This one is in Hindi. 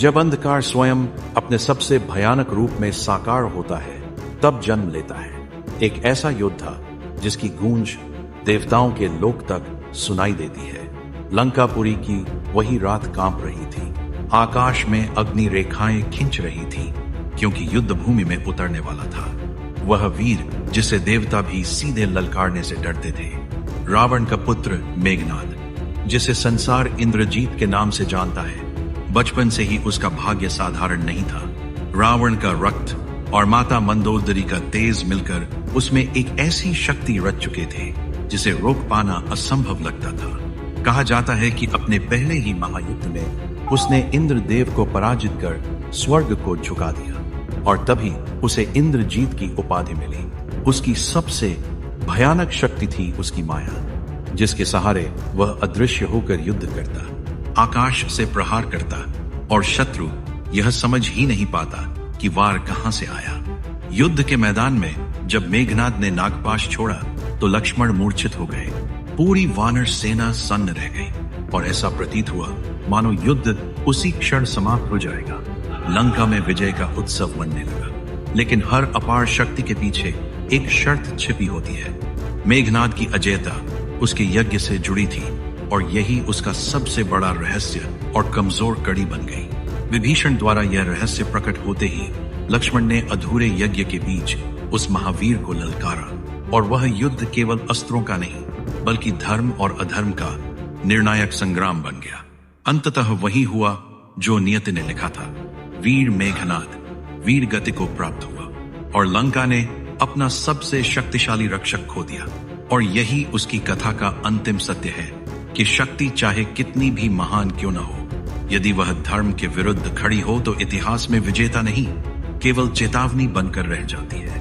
जब अंधकार स्वयं अपने सबसे भयानक रूप में साकार होता है, तब जन्म लेता है एक ऐसा योद्धा जिसकी गूंज देवताओं के लोक तक सुनाई देती है। लंकापुरी की वही रात कांप रही थी, आकाश में अग्नि रेखाएं खिंच रही थी, क्योंकि युद्ध भूमि में उतरने वाला था वह वीर जिसे देवता भी सीधे ललकारने से डरते थे। रावण का पुत्र मेघनाद, जिसे संसार इंद्रजीत के नाम से जानता है। बचपन से ही उसका भाग्य साधारण नहीं था। रावण का रक्त और माता मंदोदरी का तेज मिलकर उसमें एक ऐसी शक्ति रच चुके थे जिसे रोक पाना असंभव लगता था। कहा जाता है कि अपने पहले ही महायुद्ध में उसने इंद्रदेव को पराजित कर स्वर्ग को झुका दिया और तभी उसे इंद्रजीत की उपाधि मिली। उसकी सबसे भयानक शक्ति थी उसकी माया, जिसके सहारे वह अदृश्य होकर युद्ध करता, आकाश से प्रहार करता और शत्रु यह समझ ही नहीं पाता कि वार कहां से आया। युद्ध के मैदान में जब मेघनाद ने नागपाश छोड़ा तो लक्ष्मण मूर्छित हो गए। पूरी वानर सेना सन्न रह गई और ऐसा प्रतीत हुआ मानो युद्ध उसी क्षण समाप्त हो जाएगा। लंका में विजय का उत्सव मनने लगा, लेकिन हर अपार शक्ति के पीछे एक शर्त छिपी होती है। मेघनाद की अजेयता उसके यज्ञ से जुड़ी थी और यही उसका सबसे बड़ा रहस्य और कमजोर कड़ी बन गई। विभीषण द्वारा यह रहस्य प्रकट होते ही लक्ष्मण ने अधूरे यज्ञ के बीच उस महावीर को ललकारा और वह युद्ध केवल अस्त्रों का नहीं बल्कि धर्म और अधर्म का निर्णायक संग्राम बन गया। अंततः वही हुआ जो नियति ने लिखा था। वीर मेघनाद वीर गति को प्राप्त हुआ और लंका ने अपना सबसे शक्तिशाली रक्षक खो दिया। और यही उसकी कथा का अंतिम सत्य है कि शक्ति चाहे कितनी भी महान क्यों न हो, यदि वह धर्म के विरुद्ध खड़ी हो तो इतिहास में विजेता नहीं, केवल चेतावनी बनकर रह जाती है।